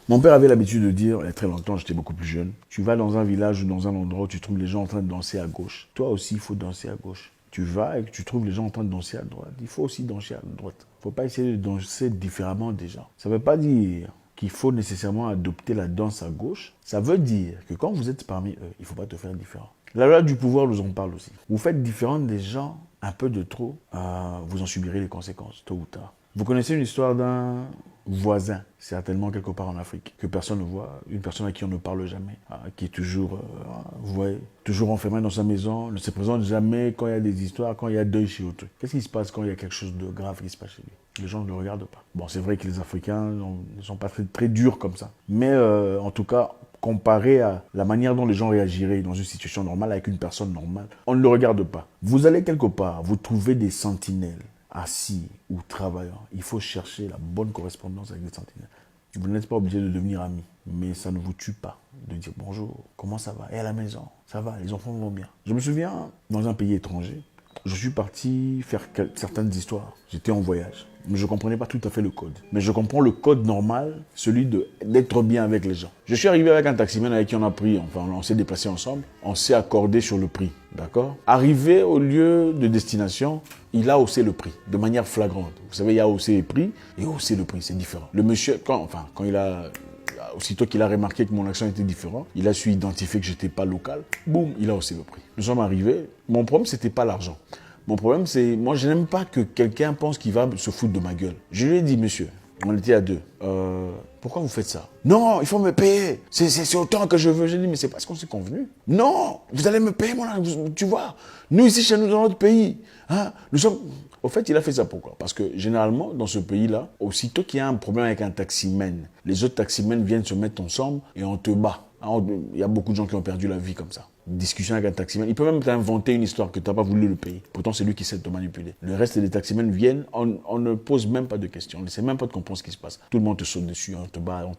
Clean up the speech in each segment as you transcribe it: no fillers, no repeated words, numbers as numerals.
Mon père avait l'habitude de dire, il y a très longtemps, j'étais beaucoup plus jeune, tu vas dans un village ou dans un endroit où tu trouves les gens en train de danser à gauche. Toi aussi, il faut danser à gauche. Tu vas et que tu trouves les gens en train de danser à droite. Il faut aussi danser à droite. Il ne faut pas essayer de danser différemment des gens. Ça ne veut pas dire qu'il faut nécessairement adopter la danse à gauche. Ça veut dire que quand vous êtes parmi eux, il ne faut pas te faire différent. La loi du pouvoir nous en parle aussi. Vous faites différent des gens un peu de trop, vous en subirez les conséquences, tôt ou tard. Vous connaissez une histoire d'un voisin, certainement quelque part en Afrique, que personne ne voit, une personne à qui on ne parle jamais, qui est toujours, vous voyez, toujours enfermé dans sa maison, ne se présente jamais quand il y a des histoires, quand il y a deuil chez autrui. Qu'est-ce qui se passe quand il y a quelque chose de grave qui se passe chez lui? Les gens ne le regardent pas. Bon, c'est vrai que les Africains ne sont pas très, très durs comme ça. Mais en tout cas, comparé à la manière dont les gens réagiraient dans une situation normale avec une personne normale, on ne le regarde pas. Vous allez quelque part, vous trouvez des sentinelles assis ou travaillant. Il faut chercher la bonne correspondance avec les sentinelles. Vous n'êtes pas obligé de devenir ami, mais ça ne vous tue pas de dire bonjour, comment ça va? Et à la maison, ça va, les enfants vont bien. Je me souviens, dans un pays étranger, je suis parti faire certaines histoires. J'étais en voyage, mais je ne comprenais pas tout à fait le code. Mais je comprends le code normal, celui d'être bien avec les gens. Je suis arrivé avec un taximan avec qui on a pris, enfin on s'est déplacé ensemble, on s'est accordé sur le prix, d'accord? Arrivé au lieu de destination, il a haussé le prix de manière flagrante. Vous savez, il y a haussé les prix et hausser le prix, c'est différent. Le monsieur, aussitôt qu'il a remarqué que mon accent était différent, il a su identifier que j'étais pas local, boum, il a haussé le prix. Nous sommes arrivés, mon problème c'était pas l'argent. Mon problème c'est, moi je n'aime pas que quelqu'un pense qu'il va se foutre de ma gueule. Je lui ai dit, monsieur, on était à deux, pourquoi vous faites ça? Non, il faut me payer, c'est autant que je veux. J'ai dit, mais c'est pas ce qu'on s'est convenu. Non, vous allez me payer, tu vois, nous ici chez nous dans notre pays, hein, nous sommes... Au fait, il a fait ça pourquoi? Parce que généralement, dans ce pays-là, aussitôt qu'il y a un problème avec un taximan, les autres taximens viennent se mettre ensemble et on te bat. Il y a beaucoup de gens qui ont perdu la vie comme ça. Discussion avec un taximan. Il peut même t'inventer une histoire que tu n'as pas voulu le payer. Pourtant, c'est lui qui sait te manipuler. Le reste des taximens viennent, on ne pose même pas de questions. On ne sait même pas de comprendre ce qui se passe. Tout le monde te saute dessus, on te bat.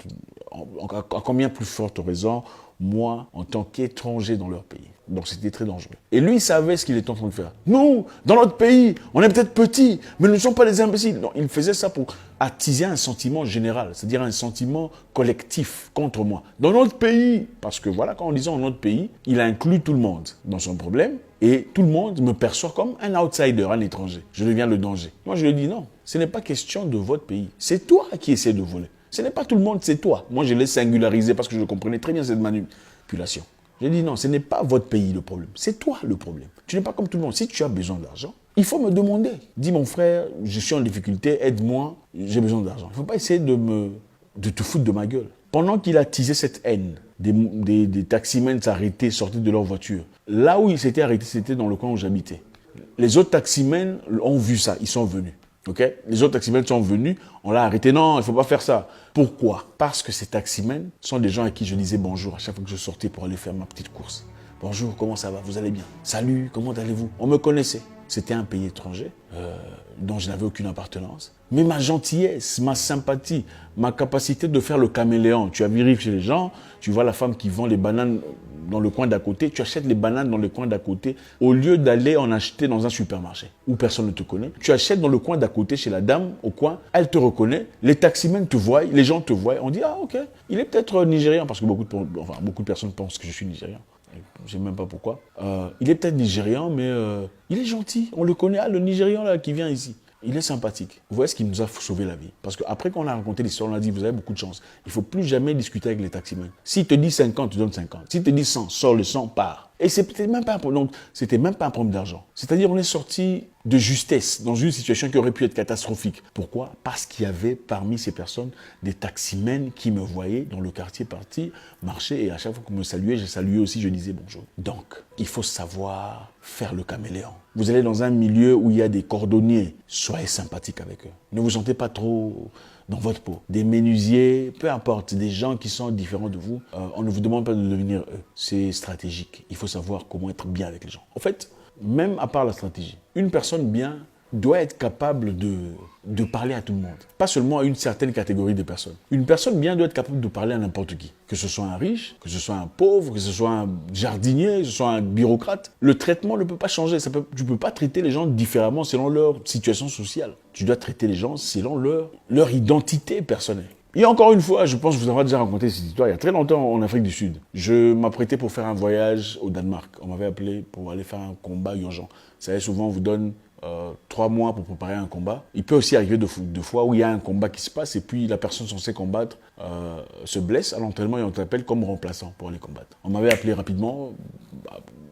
À combien plus forte raison, moi, en tant qu'étranger dans leur pays. Donc c'était très dangereux. Et lui, il savait ce qu'il était en train de faire. Nous, dans notre pays, on est peut-être petits, mais nous ne sommes pas des imbéciles. Non, il faisait ça pour attiser un sentiment général, c'est-à-dire un sentiment collectif contre moi. Dans notre pays, parce que voilà, quand on disait dans notre pays, il inclut tout le monde dans son problème, et tout le monde me perçoit comme un outsider, un étranger. Je deviens le danger. Moi, je lui ai dit non, ce n'est pas question de votre pays. C'est toi qui essaies de voler. Ce n'est pas tout le monde, c'est toi. Moi, je l'ai singularisé parce que je comprenais très bien cette manipulation. J'ai dit non, ce n'est pas votre pays le problème, c'est toi le problème. Tu n'es pas comme tout le monde. Si tu as besoin d'argent, il faut me demander. Dis mon frère, je suis en difficulté, aide-moi, j'ai besoin d'argent. Il ne faut pas essayer de te foutre de ma gueule. Pendant qu'il a teasé cette haine, des taximens s'arrêtaient, sortaient de leur voiture. Là où il s'était arrêté, c'était dans le coin où j'habitais. Les autres taximens ont vu ça, ils sont venus. Okay? Les autres taximens sont venus, on l'a arrêté. Non, il ne faut pas faire ça. Pourquoi? Parce que ces taximens sont des gens à qui je disais bonjour à chaque fois que je sortais pour aller faire ma petite course. Bonjour, comment ça va? Vous allez bien? Salut, comment allez-vous? On me connaissait. C'était un pays étranger dont je n'avais aucune appartenance. Mais ma gentillesse, ma sympathie, ma capacité de faire le caméléon. Tu arrives chez les gens, tu vois la femme qui vend les bananes dans le coin d'à côté, tu achètes les bananes dans le coin d'à côté, au lieu d'aller en acheter dans un supermarché où personne ne te connaît. Tu achètes dans le coin d'à côté chez la dame, au coin, elle te reconnaît, les taximens te voient, les gens te voient, on dit « Ah ok, il est peut-être nigérian » parce que beaucoup de personnes pensent que je suis nigérian. Je ne sais même pas pourquoi. Il est peut-être nigérian, mais il est gentil. On le connaît, le Nigérian là, qui vient ici. Il est sympathique. Vous voyez ce qui nous a sauvé la vie. Parce qu'après qu'on a raconté l'histoire, on a dit, vous avez beaucoup de chance. Il ne faut plus jamais discuter avec les taximens. S'il te dit 50, tu donnes 50. S'il te dit 100, sors le 100, pars. Et c'était même pas un problème. Donc, c'était même pas un problème d'argent. C'est-à-dire, on est sorti de justesse dans une situation qui aurait pu être catastrophique. Pourquoi? Parce qu'il y avait parmi ces personnes des taximens qui me voyaient dans le quartier parti, marcher, et à chaque fois qu'on me saluait, je saluais aussi, je disais bonjour. Donc, il faut savoir faire le caméléon. Vous allez dans un milieu où il y a des cordonniers, soyez sympathique avec eux. Ne vous sentez pas trop dans votre peau. Des menuisiers, peu importe, des gens qui sont différents de vous, on ne vous demande pas de devenir eux. C'est stratégique. Il faut savoir comment être bien avec les gens. En fait, même à part la stratégie, une personne bien doit être capable de parler à tout le monde. Pas seulement à une certaine catégorie de personnes. Une personne bien doit être capable de parler à n'importe qui. Que ce soit un riche, que ce soit un pauvre, que ce soit un jardinier, que ce soit un bureaucrate. Le traitement ne peut pas changer. Tu ne peux pas traiter les gens différemment selon leur situation sociale. Tu dois traiter les gens selon leur identité personnelle. Et encore une fois, je pense que vous avez déjà raconté cette histoire, il y a très longtemps en Afrique du Sud. Je m'apprêtais pour faire un voyage au Danemark. On m'avait appelé pour aller faire un combat urgent. Vous savez, souvent on vous donne 3 mois pour préparer un combat. Il peut aussi arriver de fois où il y a un combat qui se passe et puis la personne censée combattre se blesse à l'entraînement et on t'appelle comme remplaçant pour aller combattre. On m'avait appelé rapidement,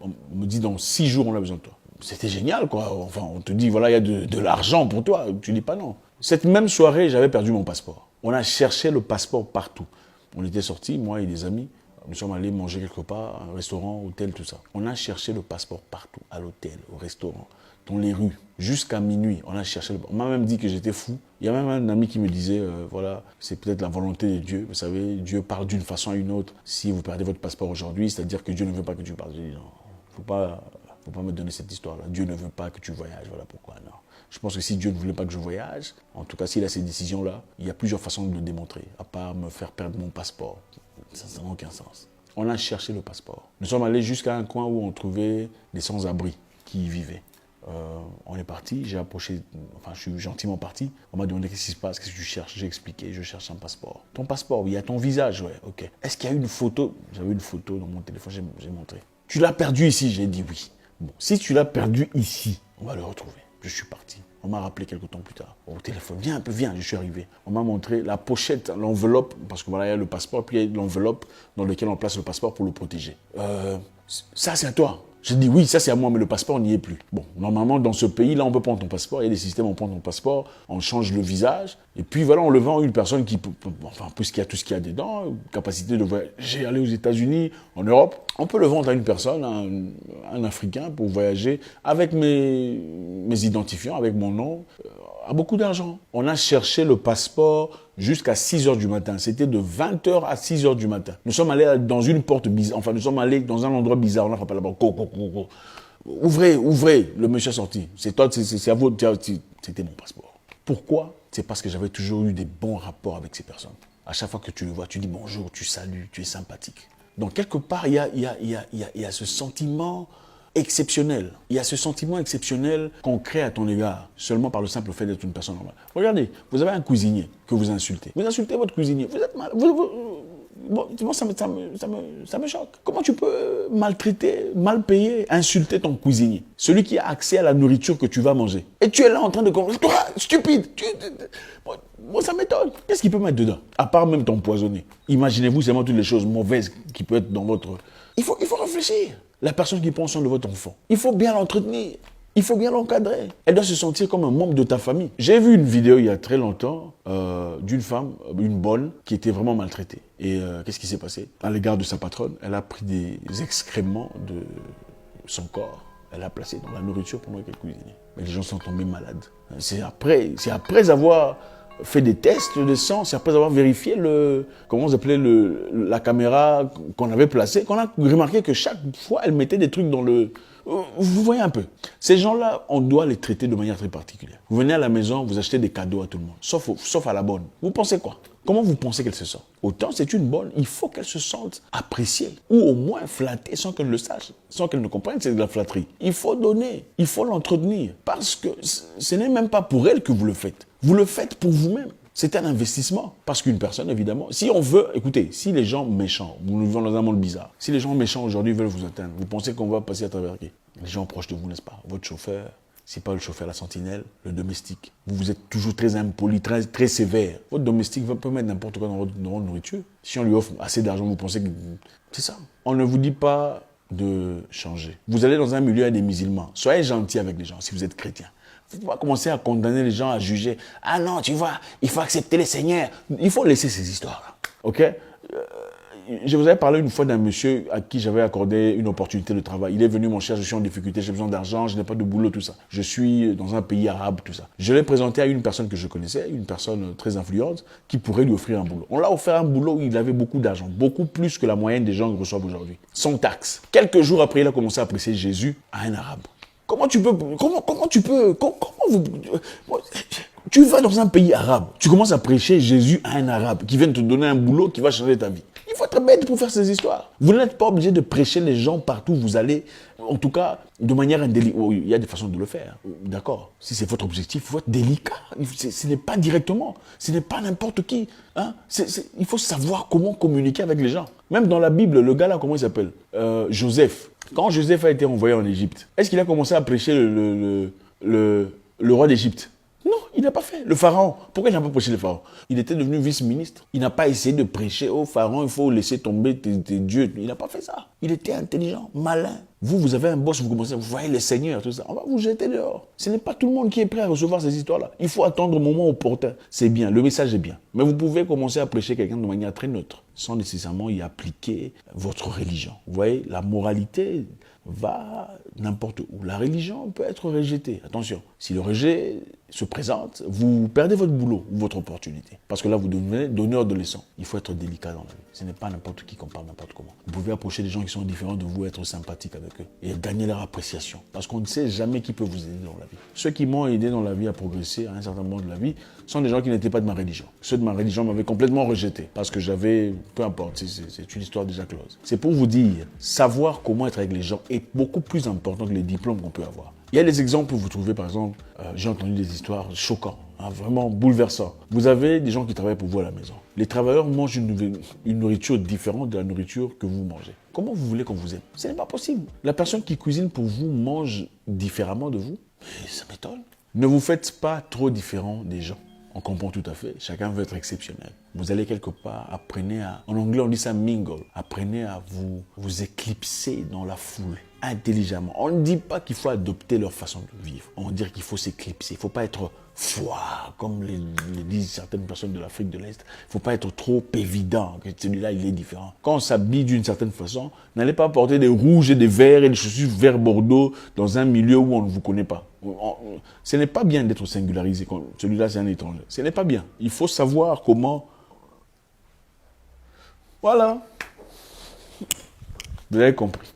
on me dit dans 6 jours on a besoin de toi. C'était génial quoi, enfin on te dit voilà il y a de l'argent pour toi, tu dis pas non. Cette même soirée j'avais perdu mon passeport. On a cherché le passeport partout. On était sortis, moi et des amis, nous sommes allés manger quelque part, un restaurant, hôtel, tout ça. On a cherché le passeport partout, à l'hôtel, au restaurant, dans les rues, jusqu'à minuit. On a cherché le... On m'a même dit que j'étais fou. Il y a même un ami qui me disait, voilà, c'est peut-être la volonté de Dieu. Vous savez, Dieu parle d'une façon à une autre. Si vous perdez votre passeport aujourd'hui, c'est-à-dire que Dieu ne veut pas que tu partes. J'ai dit non, faut pas me donner cette histoire-là. Dieu ne veut pas que tu voyages, voilà pourquoi, non. Je pense que si Dieu ne voulait pas que je voyage, en tout cas s'il a ces décisions-là, il y a plusieurs façons de le démontrer, à part me faire perdre mon passeport. Ça n'a aucun sens. On a cherché le passeport. Nous sommes allés jusqu'à un coin où on trouvait des sans-abri qui y vivaient. On est parti, j'ai approché, enfin je suis gentiment parti. On m'a demandé qu'est-ce qui se passe, qu'est-ce que tu cherches. J'ai expliqué, je cherche un passeport. Ton passeport, oui, il y a ton visage, ouais, ok. Est-ce qu'il y a une photo? J'avais une photo dans mon téléphone, j'ai montré. Tu l'as perdu ici? J'ai dit oui. Bon, si tu l'as perdu ici, on va le retrouver. Je suis parti. On m'a rappelé quelques temps plus tard au téléphone. Viens un peu, viens, je suis arrivé. On m'a montré la pochette, l'enveloppe, parce que voilà, il y a le passeport, puis il y a l'enveloppe dans laquelle on place le passeport pour le protéger. Ça, c'est à toi. J'ai dit oui, ça c'est à moi, mais le passeport n'y est plus. Bon, normalement, dans ce pays-là, on peut prendre ton passeport. Il y a des systèmes, on prend ton passeport, on change le visage. Et puis voilà, on le vend à une personne qui, enfin, puisqu'il y a tout ce qu'il y a dedans, capacité de voyager, aller aux États-Unis, en Europe. On peut le vendre à une personne, un Africain, pour voyager avec mes identifiants, avec mon nom, à beaucoup d'argent. On a cherché le passeport jusqu'à 6 h du matin. C'était de 20 h à 6 h du matin. Nous sommes allés dans une porte bizarre, enfin nous sommes allés dans un endroit bizarre. On a frappé là-bas. Ouvrez, ouvrez. Le monsieur est sorti. C'est toi, c'est à vous. C'était mon passeport. Pourquoi? C'est parce que j'avais toujours eu des bons rapports avec ces personnes. À chaque fois que tu le vois, tu dis bonjour, tu salues, tu es sympathique. Donc quelque part, il y a ce sentiment exceptionnel. Il y a ce sentiment exceptionnel qu'on crée à ton égard, seulement par le simple fait d'être une personne normale. Regardez, vous avez un cuisinier que vous insultez. Vous insultez votre cuisinier. Vous êtes mal. Bon, ça me choque. Comment tu peux maltraiter, mal payer, insulter ton cuisinier? Celui qui a accès à la nourriture que tu vas manger. Et tu es là en train de... Toi, stupide. Bon, ça m'étonne. Qu'est-ce qu'il peut mettre dedans? À part même t'empoisonner. Imaginez-vous seulement toutes les choses mauvaises qui peuvent être dans votre... Il faut réfléchir. La personne qui prend soin de votre enfant, il faut bien l'entretenir. Il faut bien l'encadrer. Elle doit se sentir comme un membre de ta famille. J'ai vu une vidéo il y a très longtemps d'une femme, une bonne, qui était vraiment maltraitée. Et qu'est-ce qui s'est passé? À l'égard de sa patronne, elle a pris des excréments de son corps. Elle a placé dans la nourriture pendant qu'elle cuisinait. Mais les gens sont tombés malades. C'est après avoir fait des tests de sang, c'est après avoir vérifié comment on appelait la caméra qu'on avait placée, qu'on a remarqué que chaque fois, elle mettait des trucs dans le... Vous voyez un peu. Ces gens-là, on doit les traiter de manière très particulière. Vous venez à la maison, vous achetez des cadeaux à tout le monde, sauf à la bonne. Vous pensez quoi? Comment vous pensez qu'elle se sent? Autant c'est une bonne, il faut qu'elle se sente appréciée, ou au moins flattée sans qu'elle le sache, sans qu'elle ne comprenne que c'est de la flatterie. Il faut donner, il faut l'entretenir, parce que ce n'est même pas pour elle que vous le faites. Vous le faites pour vous-même. C'est un investissement. Parce qu'une personne, évidemment, si on veut, écoutez, si les gens méchants, nous vivons dans un monde bizarre, si les gens méchants aujourd'hui veulent vous atteindre, vous pensez qu'on va passer à travers qui? Les gens proches de vous, n'est-ce pas? Votre chauffeur, c'est pas le chauffeur, la sentinelle, le domestique. Vous êtes toujours très impoli, très sévère. Votre domestique peut mettre n'importe quoi dans votre nourriture. Si on lui offre assez d'argent, vous pensez que... C'est ça. On ne vous dit pas de changer. Vous allez dans un milieu avec des musulmans. Soyez gentil avec les gens si vous êtes chrétien. Vous ne pouvez pas commencer à condamner les gens, à juger. Ah non, tu vois, il faut accepter les seigneurs. Il faut laisser ces histoires-là. OK? Je vous avais parlé une fois d'un monsieur à qui j'avais accordé une opportunité de travail. Il est venu, mon cher, je suis en difficulté, j'ai besoin d'argent, je n'ai pas de boulot, tout ça. Je suis dans un pays arabe, tout ça. Je l'ai présenté à une personne que je connaissais, une personne très influente, qui pourrait lui offrir un boulot. On l'a offert un boulot où il avait beaucoup d'argent, beaucoup plus que la moyenne des gens reçoivent aujourd'hui. Sans taxe. Quelques jours après, il a commencé à prêcher Jésus à un arabe. Tu vas dans un pays arabe, tu commences à prêcher Jésus à un arabe qui vient te donner un boulot qui va changer ta vie. Il faut être être bête pour faire ces histoires. Vous n'êtes pas obligé de prêcher les gens partout où vous allez, en tout cas, de manière indélicate. Il y a des façons de le faire, d'accord. Si c'est votre objectif, il faut être délicat. Ce n'est pas directement, ce n'est pas n'importe qui. Hein. Il faut savoir comment communiquer avec les gens. Même dans la Bible, le gars là, comment il s'appelle Joseph. Quand Joseph a été envoyé en Égypte, est-ce qu'il a commencé à prêcher le roi d'Égypte? Non, il n'a pas fait. Le pharaon, pourquoi il n'a pas prêché le pharaon? Il était devenu vice-ministre. Il n'a pas essayé de prêcher au pharaon, il faut laisser tomber tes dieux. Il n'a pas fait ça. Il était intelligent, malin. Vous avez un boss, vous commencez, vous voyez les seigneurs, tout ça. On va vous jeter dehors. Ce n'est pas tout le monde qui est prêt à recevoir ces histoires-là. Il faut attendre le moment opportun. C'est bien, le message est bien. Mais vous pouvez commencer à prêcher quelqu'un de manière très neutre, sans nécessairement y appliquer votre religion. Vous voyez, la moralité va n'importe où. La religion peut être rejetée. Attention, si le rejet se présente, vous perdez votre boulot ou votre opportunité. Parce que là, vous devenez donneur de leçons. Il faut être délicat dans la vie. Ce n'est pas n'importe qui qu'on parle n'importe comment. Vous pouvez approcher des gens qui sont différents de vous, être sympathique avec eux et gagner leur appréciation. Parce qu'on ne sait jamais qui peut vous aider dans la vie. Ceux qui m'ont aidé dans la vie à progresser à un certain moment de la vie sont des gens qui n'étaient pas de ma religion. Ceux de ma religion m'avaient complètement rejeté parce que j'avais, peu importe, c'est une histoire déjà close. C'est pour vous dire, savoir comment être avec les gens est beaucoup plus important que les diplômes qu'on peut avoir. Il y a des exemples où vous trouvez, par exemple, j'ai entendu des histoires choquantes, hein, vraiment bouleversantes. Vous avez des gens qui travaillent pour vous à la maison. Les travailleurs mangent une nourriture différente de la nourriture que vous mangez. Comment vous voulez qu'on vous aime? Ce n'est pas possible. La personne qui cuisine pour vous mange différemment de vous? Mais ça m'étonne. Ne vous faites pas trop différent des gens. On comprend tout à fait. Chacun veut être exceptionnel. Vous allez quelque part, apprenez à... En anglais, on dit ça mingle. Apprenez à vous éclipser dans la foule, intelligemment. On ne dit pas qu'il faut adopter leur façon de vivre. On dit qu'il faut s'éclipser. Il ne faut pas être foire, comme le disent certaines personnes de l'Afrique de l'Est. Il ne faut pas être trop évident que celui-là, il est différent. Quand on s'habille d'une certaine façon, n'allez pas porter des rouges et des verts et des chaussures vert bordeaux dans un milieu où on ne vous connaît pas. Ce n'est pas bien d'être singularisé. Celui-là, c'est un étranger. Ce n'est pas bien. Il faut savoir comment... Voilà. Vous avez compris.